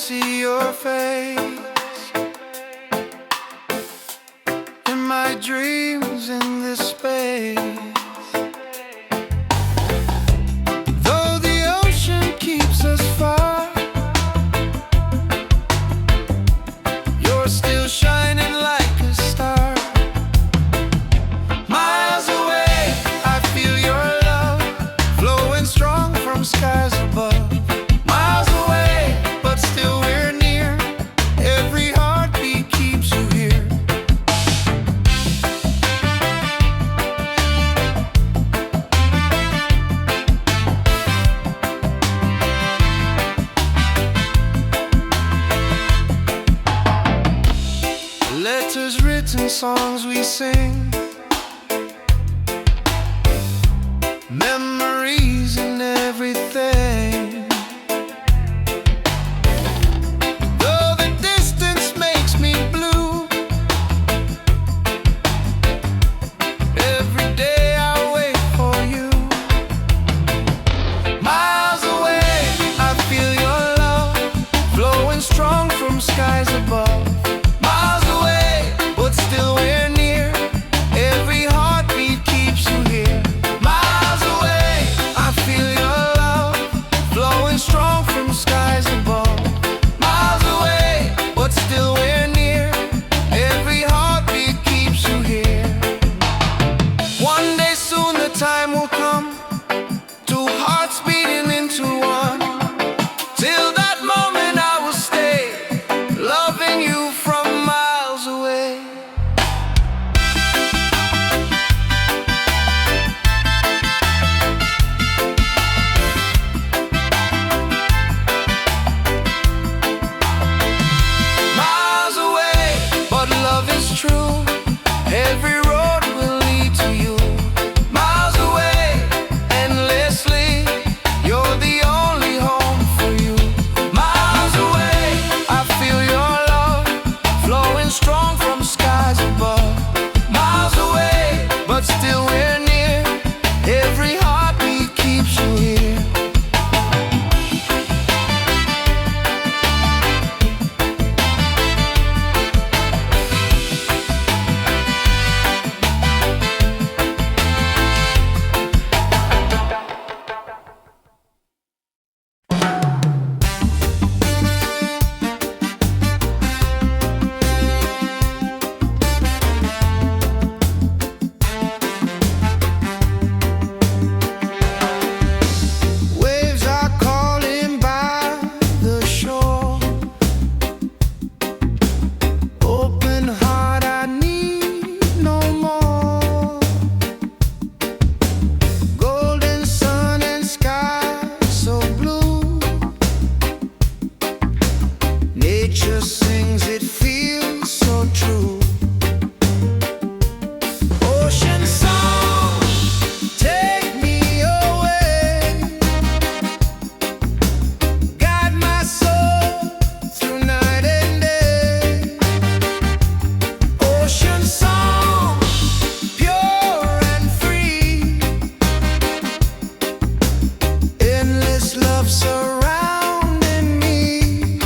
see your face in my dreams in this space. Though the ocean keeps us far, you're still shining like a star. Miles away, I feel your love flowing strong from skies above. Miles away, but still we're near. Every heartbeat keeps you here. Letters written, songs we sing, memories and everything. Though the distance makes me blue, every day I wait for you. Miles away, I feel your love flowing strong from skies above. Miles away, but still we're near. Every heartbeat keeps you here. Miles away, I feel your love flowing strong from skies above. Miles away, but still we're near. Every heartbeat keeps you here. One day soon the time will come, two hearts beating into one. Till that moment I will stay, loving you from miles away. Miles away, but love is true. Every road will lead to you. Miles away, endlessly, you're the only home for you. Miles away, I feel your love flowing strong from skies above. Miles away, but still we're near. Every heartbeat keeps you here. Waves are calling by the shore. Open heart, I need no more. Golden sun and sky so blue. Nature sings, it feels so true. Ocean song, take me away. Guide my soul through night and day. Ocean song, pure and free. Endless love surrounding me.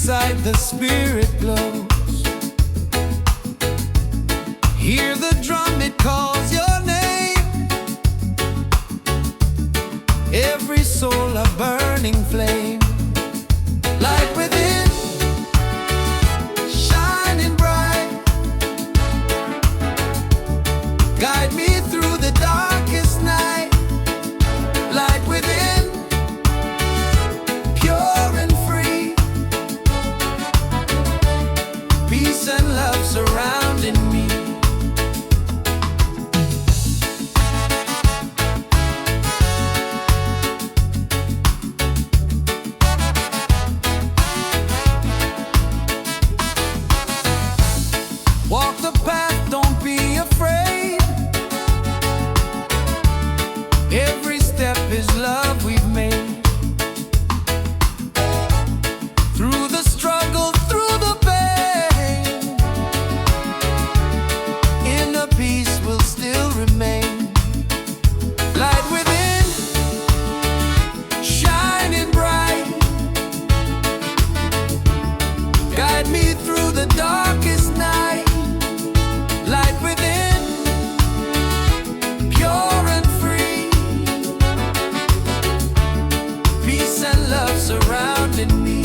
inside the spirit glows. Hear the drum, it calls your name. Every soul a burning flame. Light within, shining bright. Guide me through the darkest night. Light within, pure and free. Peace and love surrounding me. Walk the path, don't be afraid. Every step is love we've made. Through the struggle, through the pain, inner peace will still remain. Light within, shining bright. Guide me through the darkest night. Light within, pure and free. Peace and love surrounding me.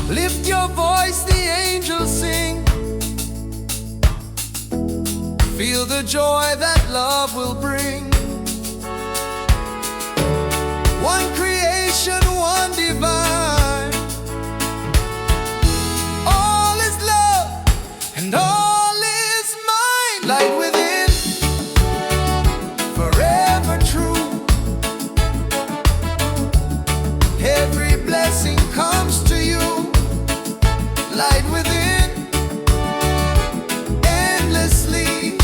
Lift your voice, the angels sing. Feel the joy that love will bring. One creation, one divine. All is love and all is mine. Light within, forever true. Every blessing comes to you. Light within, endlessly.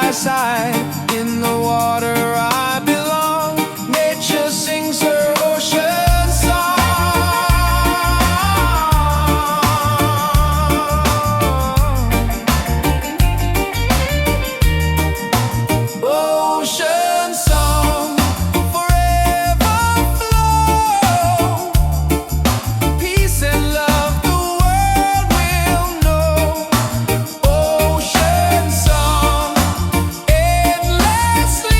by side. In the water I belong. Nature sings her ocean song. Ocean song, forever flow. Peace and love the world will know. Ocean song, endlessly.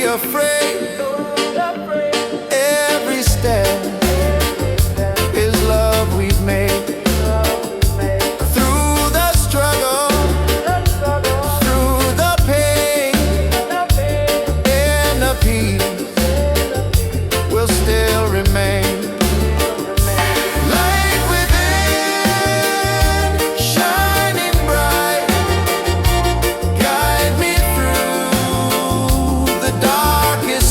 afraid. Every step is love we've made. Through the struggle, through the pain, and the peace will still remain. Light within, shining bright, guide me through the darkest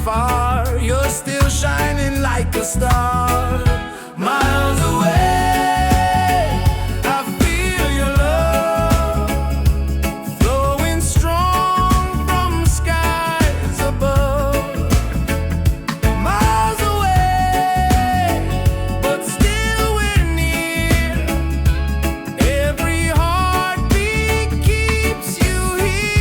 far, you're still shining like a star. Miles away, I feel your love flowing strong from skies above. Miles away, but still we're near. Every heartbeat keeps you here.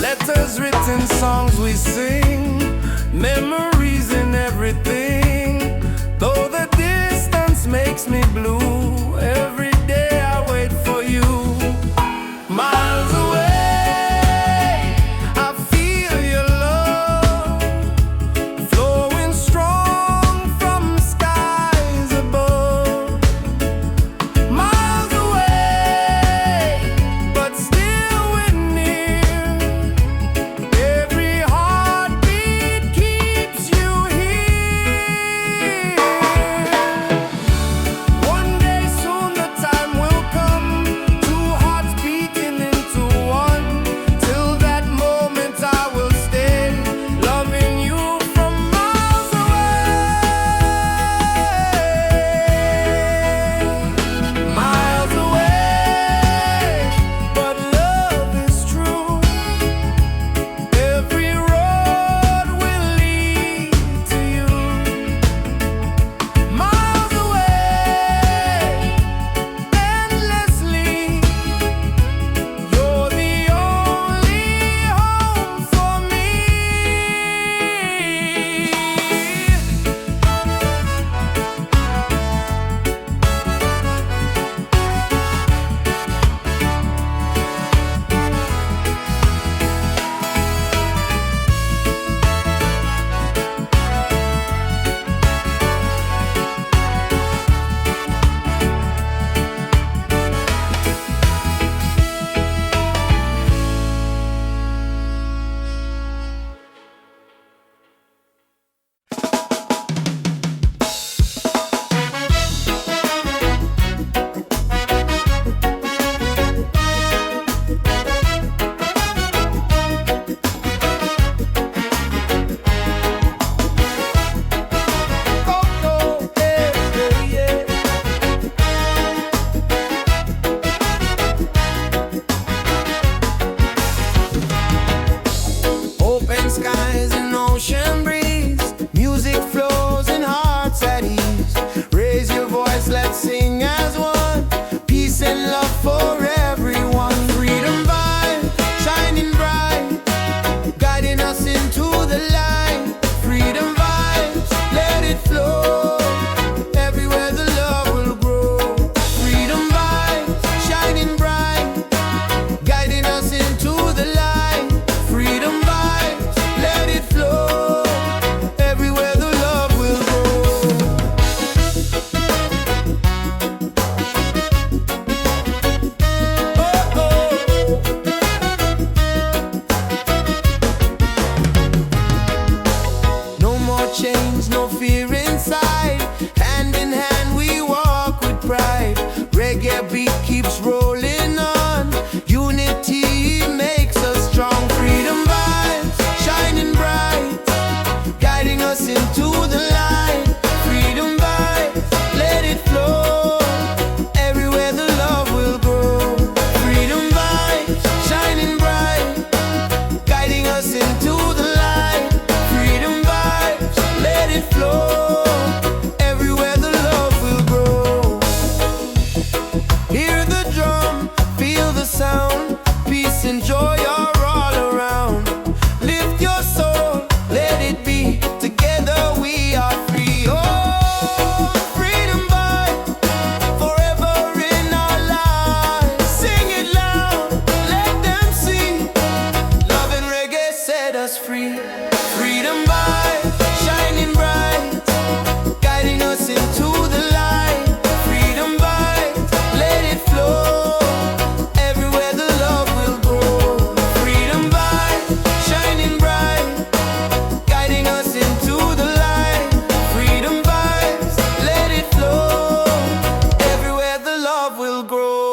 Letters written, songs we sing, memories in everything. Though the distance makes me blue, every day I wait for you. Miles away, I feel your love flowing strong from skies above. Miles away, but still we're near. Every heartbeat keeps you here. One day will grow.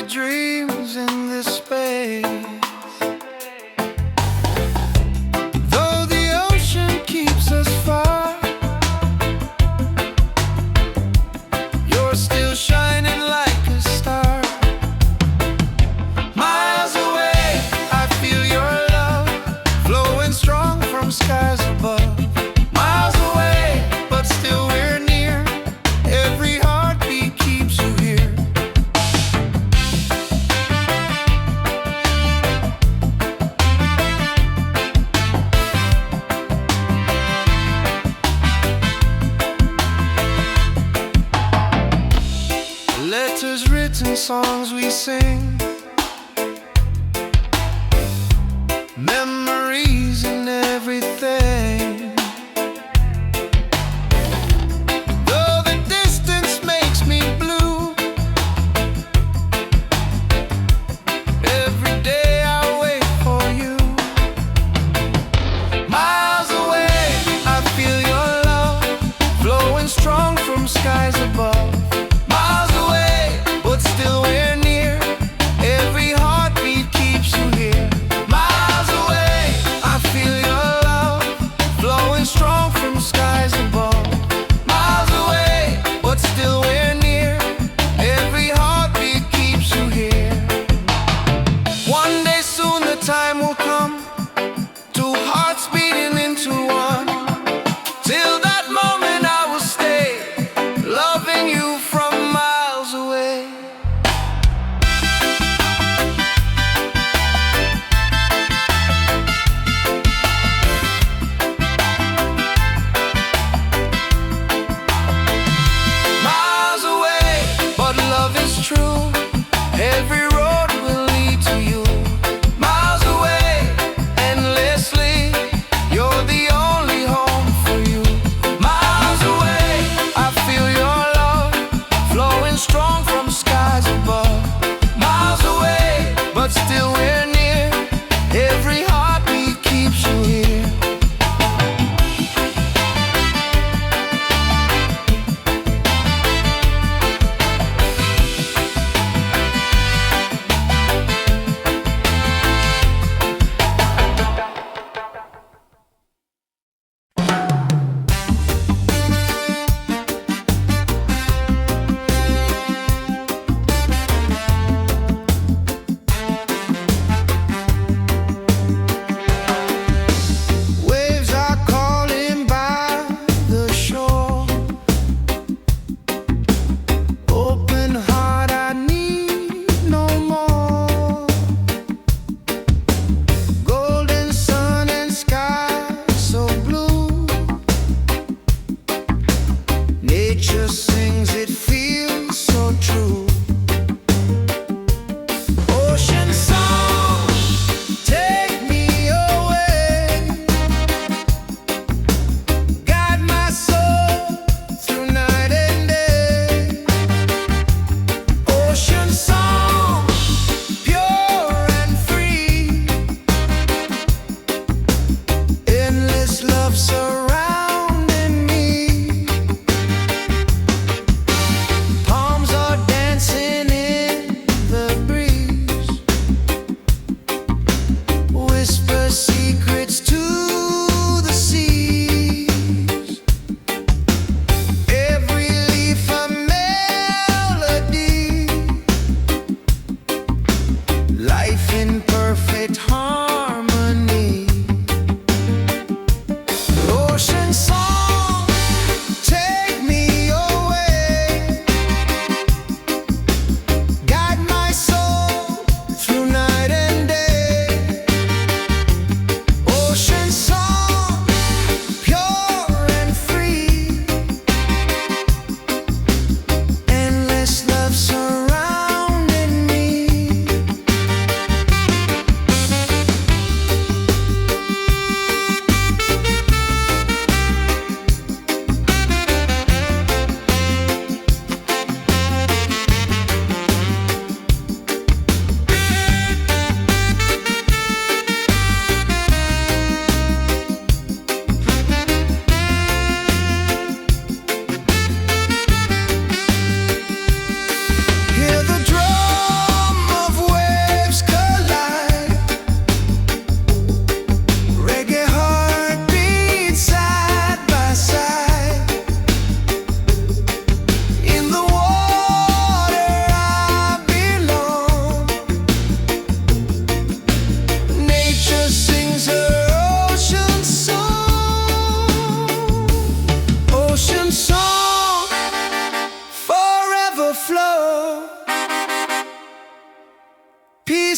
dreams in this space. Though the ocean keeps us far, you're still shining like a star. Miles away, I feel your love flowing strong from skies above. Miles away, but still we're near. Every heartbeat keeps you here. Letters written, songs we sing, memories and everything. Though the distance makes me blue, every day I wait for you. Miles away, I feel your love flowing strong from skies above. Miles away, but still we're near.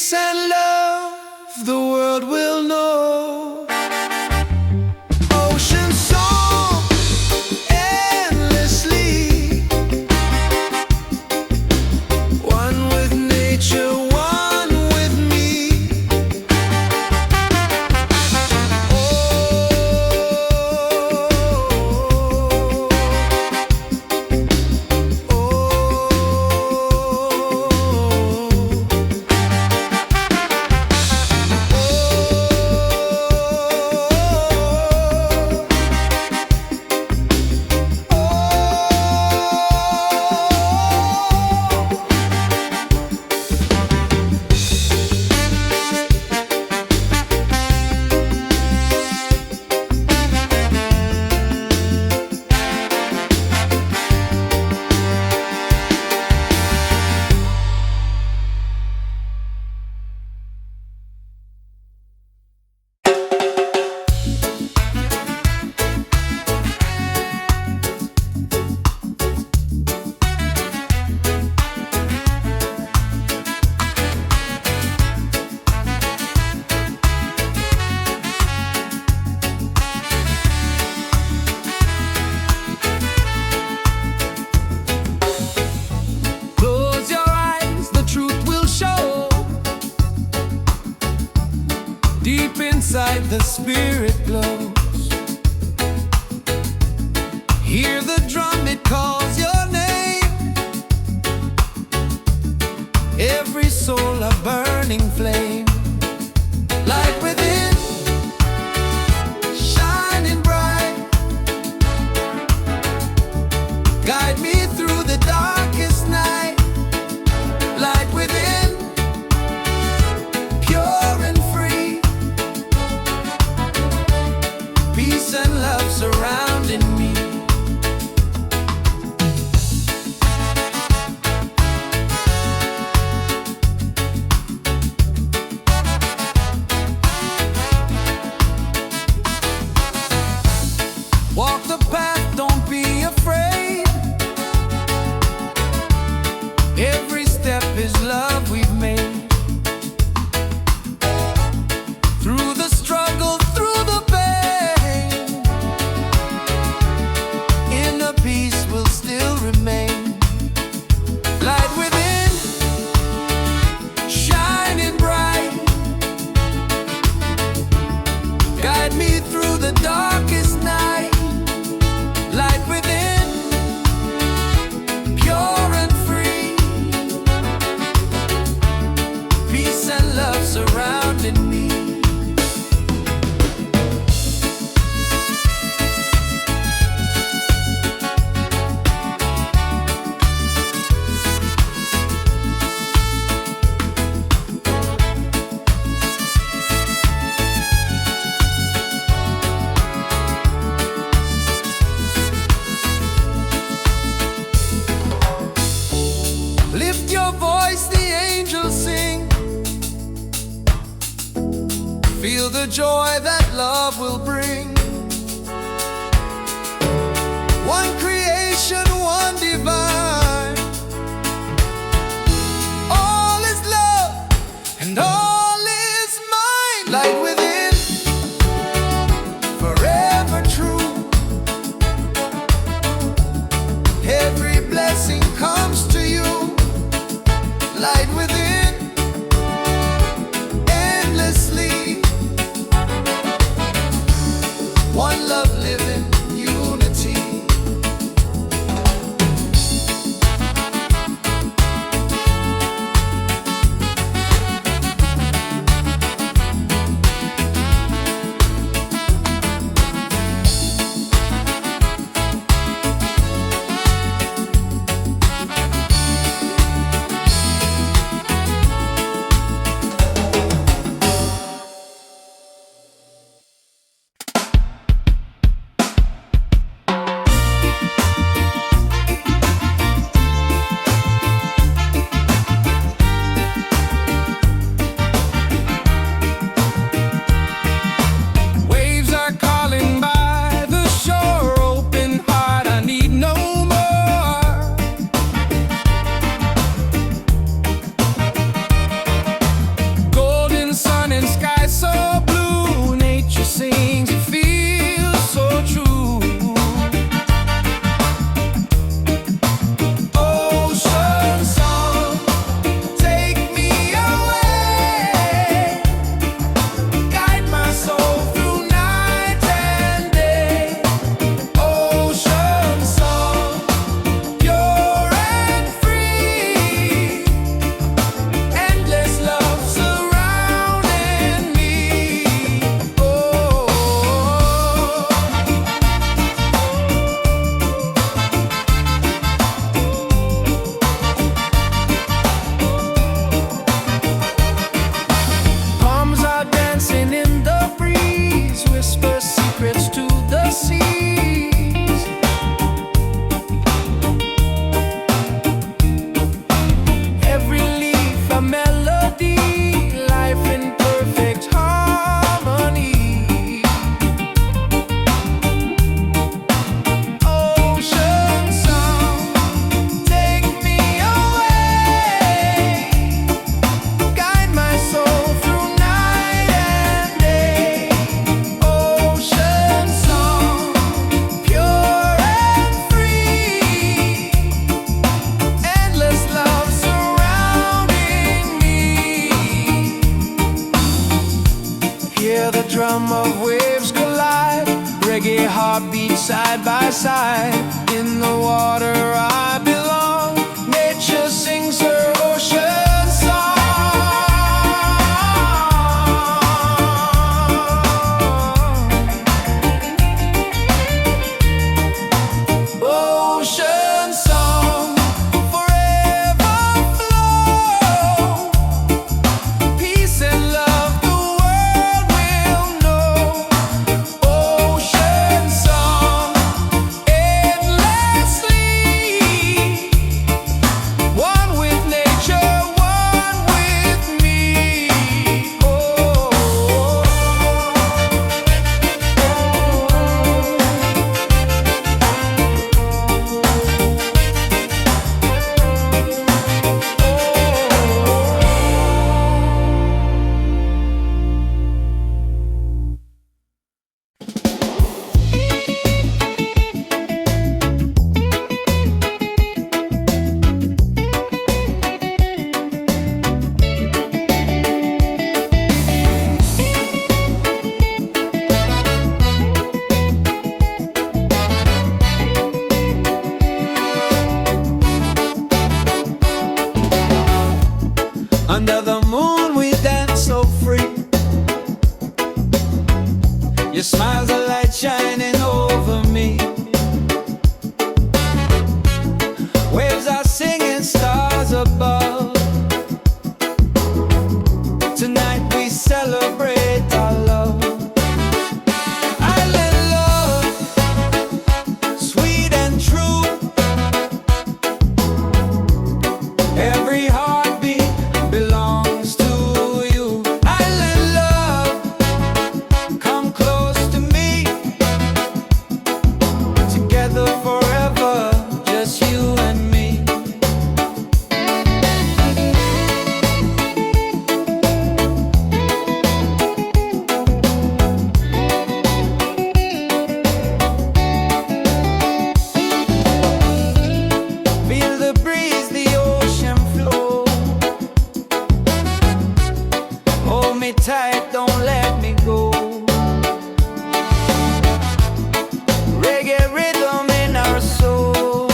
peace and love the world will know. Ocean song endlessly, one with nature, one with me. Deep inside the spirit glows. Hear the drum, it calls your name. Every soul a burning flame. Light within, shining bright. Guide me through the darkest night. Light within, pure and free. Peace and love surrounding me. Walk the path, don't be afraid. Every step is love we've made. Through the struggle, through the pain, inner peace will still remain. Light within, shining bright. Guide me through the darkest night. Light within, pure and free. Peace and love surrounding me. Lift your voice, the angels sing. Feel the joy that love will bring. One creation, one divine. All is love and all is mine. Light within, forever true. Every blessing comes to you. Light within, endlessly. One love living, unity. side by side. In the water I belong. Nature sings her ocean song. Ocean song, forever flow. Peace and love the world will know. Ocean song, endlessly. One with nature, one with me. Oh. Under the moon we dance so free. Your smile's a light shining over me. Waves are singing, stars above. Tonight we celebrate our love. Island love, sweet and true. Every heartbeat belongs to you. Island love, come close to me. Together forever, just you and me. Feel the breeze, the ocean flow. Hold me tight, don't let me go. Reggae rhythm in our soul.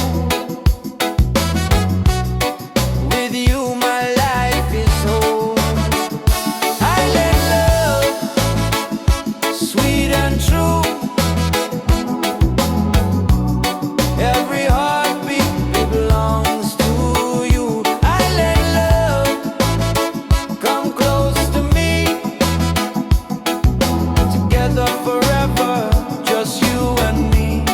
With you my life is whole. Island love, sweet and true. Every heartbeat belongs to you. Island love, come close to me. Together forever, just you and me.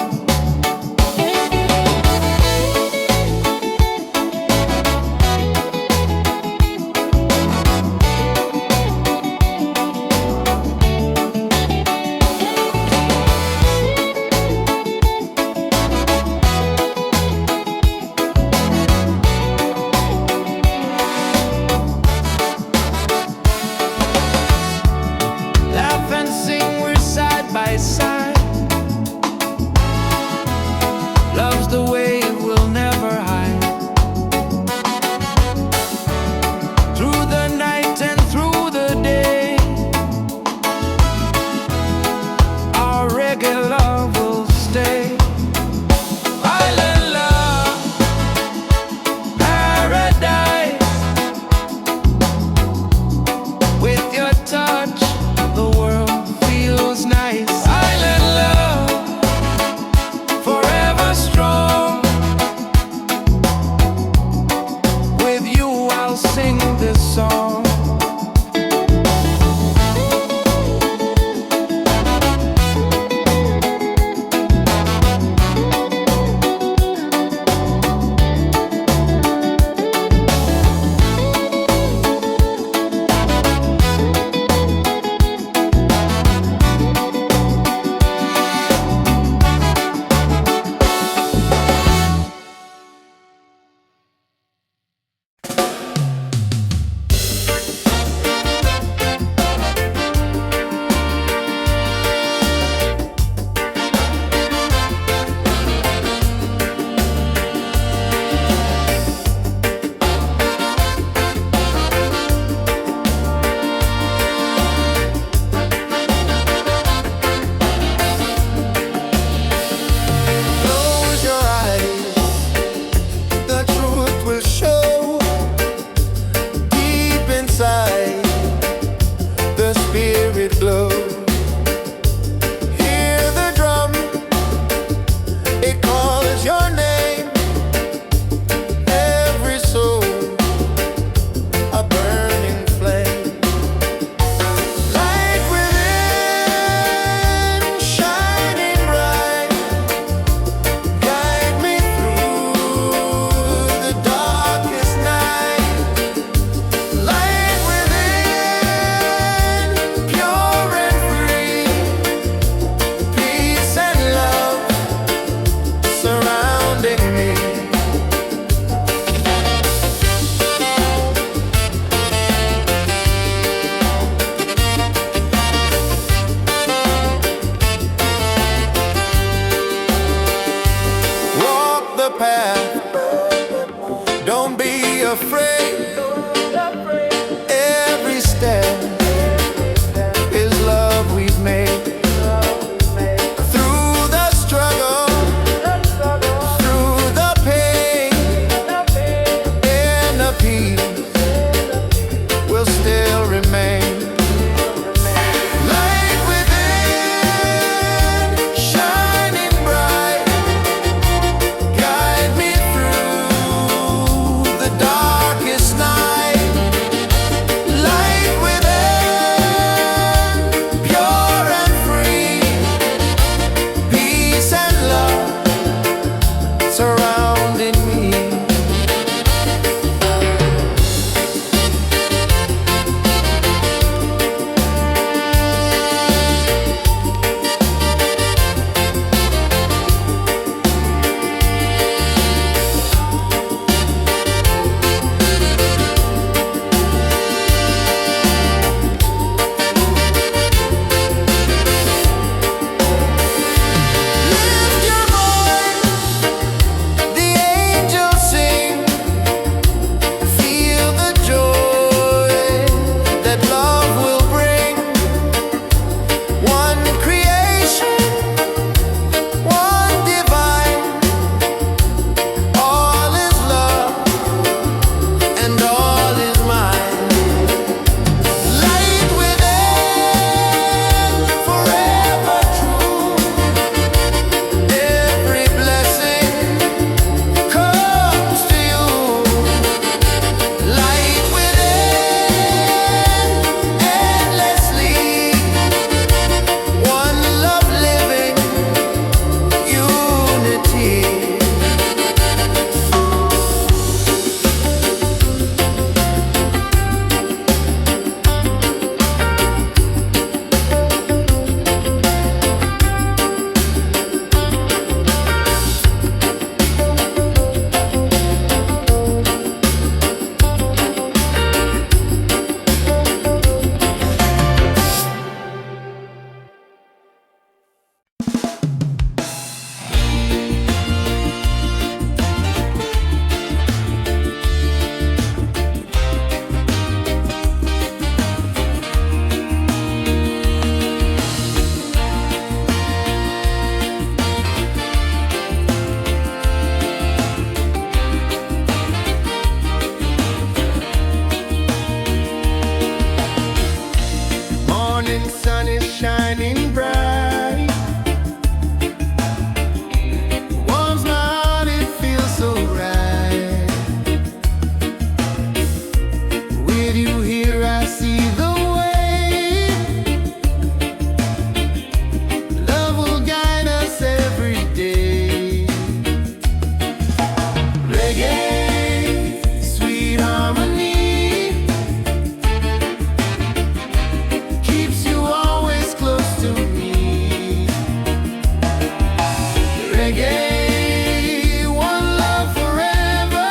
Laugh and sing, we're side by side. Love's the way we'll never hide. Through the night and through the day, our reggae love will stay. Island love, paradise. With your touch, the world feels nice. Island love, forever strong. With you I'll sing this song. Every step is love we've made. Through the struggle, through the pain, and the peace will still remain. Light within, shining bright, guide me through the darkest night. Light within, pure and free, peace and love surrounding me. Lift your voice, the angels sing. Feel the joy that love will bring. One creation, one divine. All is love and all is mine. Light within, forever true. Every blessing comes to you. Light within, endlessly. One love living, unity. Morning sun is shining bright. Warms my heart, it feels so right. With you here, I see the way. Love will guide us every day. Reggae, sweet harmony, keeps you always close to me. Reggae, one love forever.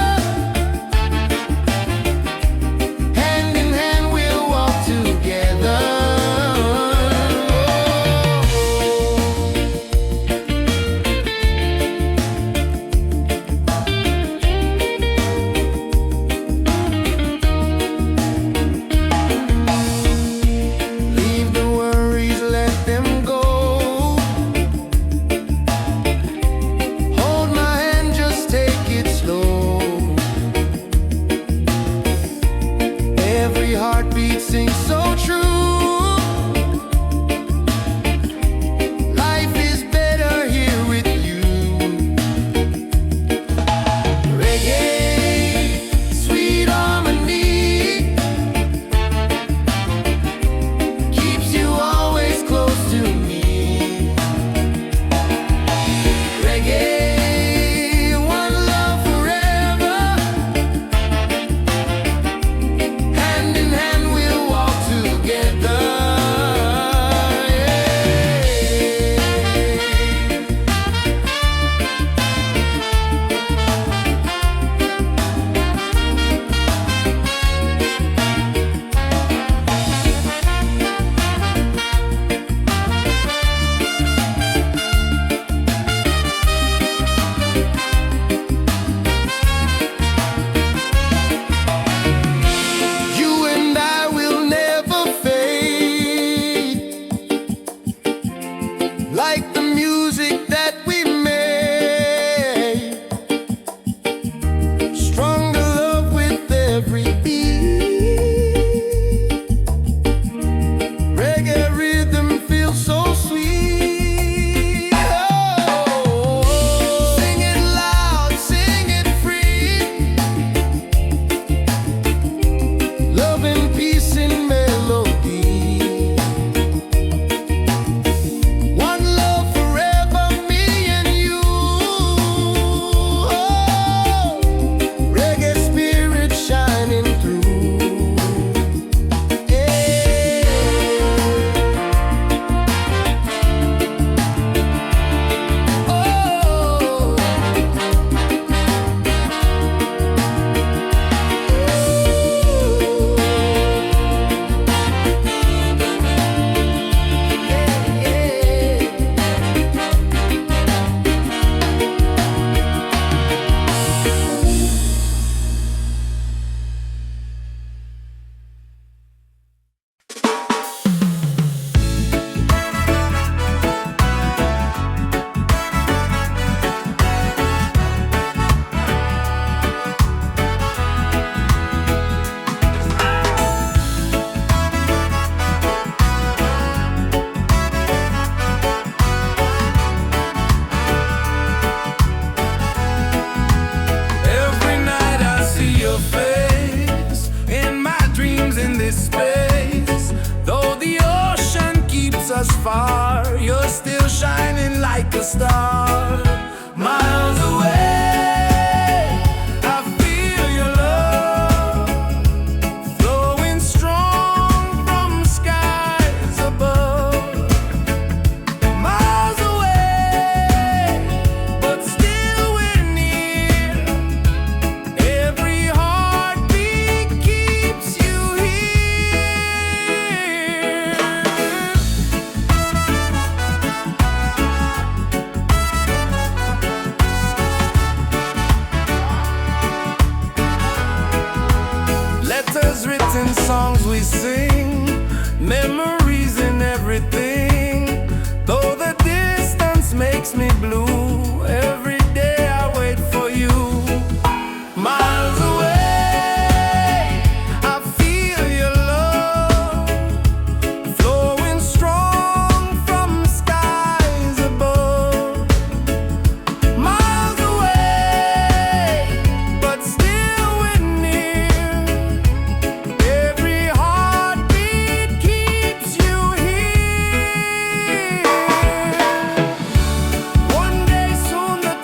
Hand in hand we'll walk together. Leave the worries, let them go. Hold my hand, just take it slow. Every heartbeat sings so true. Life is better here with you. Reggae, sweet harmony, keeps you always close to me. Reggae, one love forever. Hand in hand we'll walk far, you're still shining like a star. Miles away, I feel your love flowing strong from skies above. Miles away, but still we're near. Every heartbeat keeps you here. Letters written, songs we sing, memories in everything. Though the distance makes me blue, every day I wait for you. Miles away, I feel your love flowing strong from skies above. Miles away, but still we're near. Every heartbeat keeps you here. One day soon the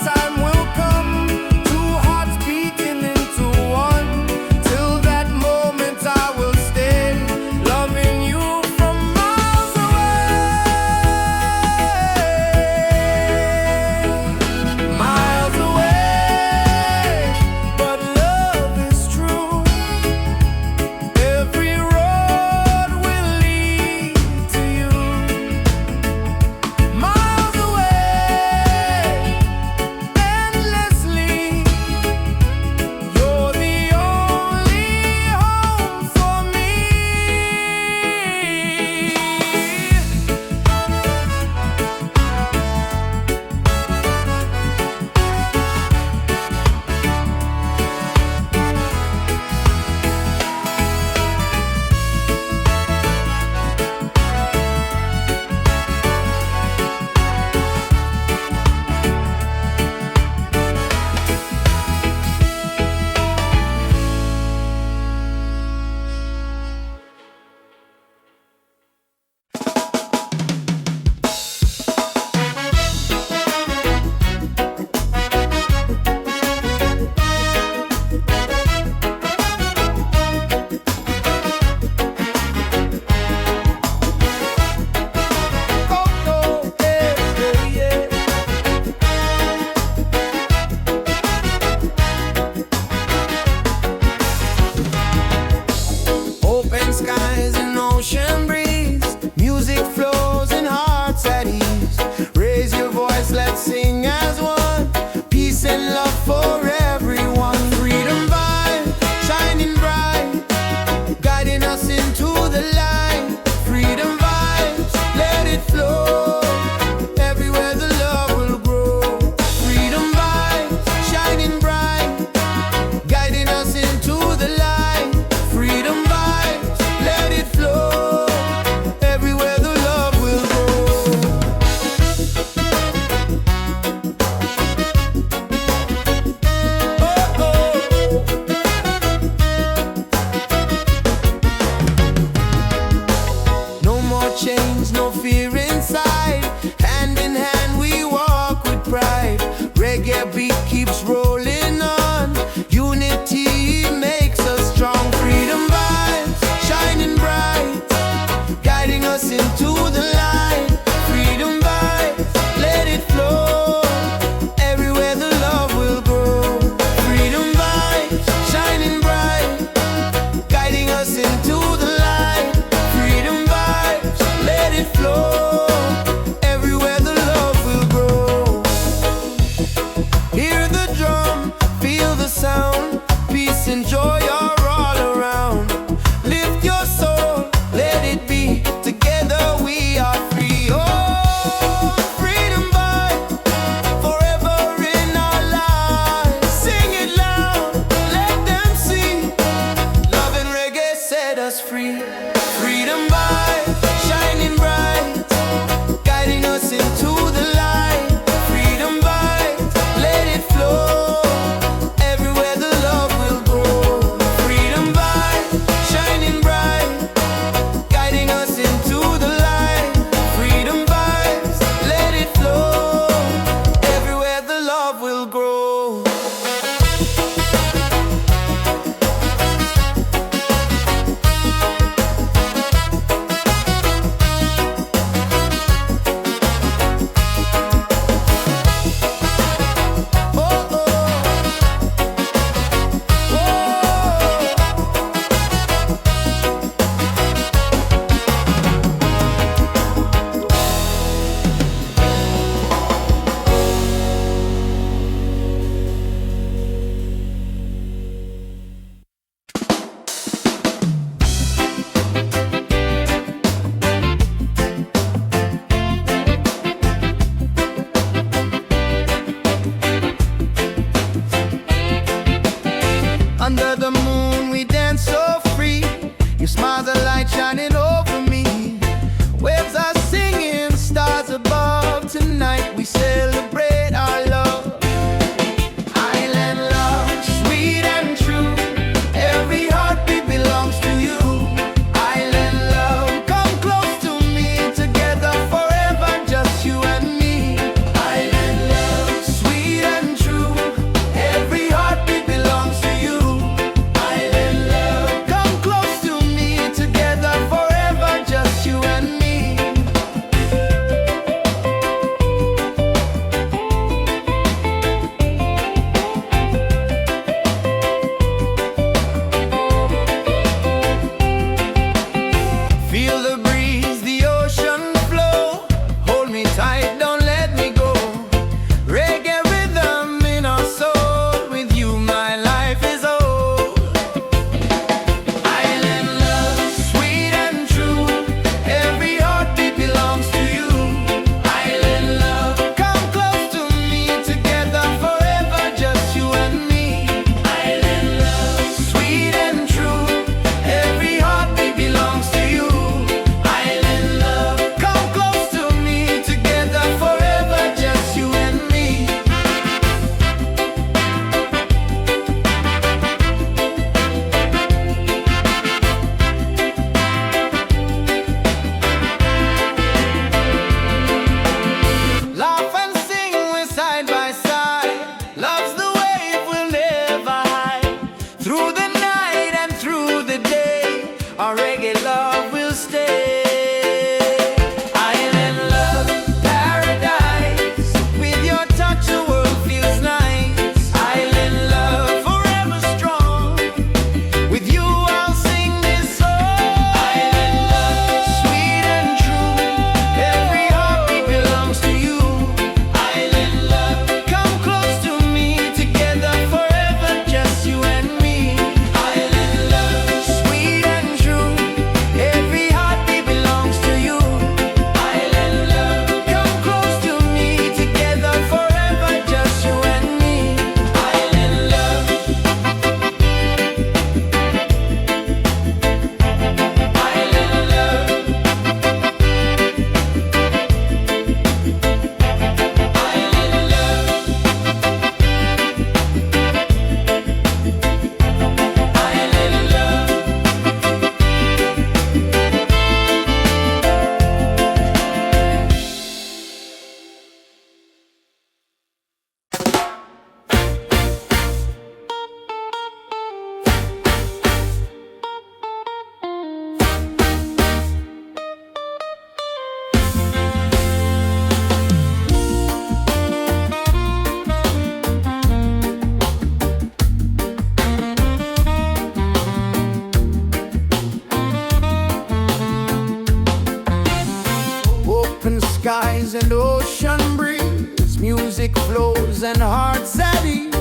flows and hearts at ease.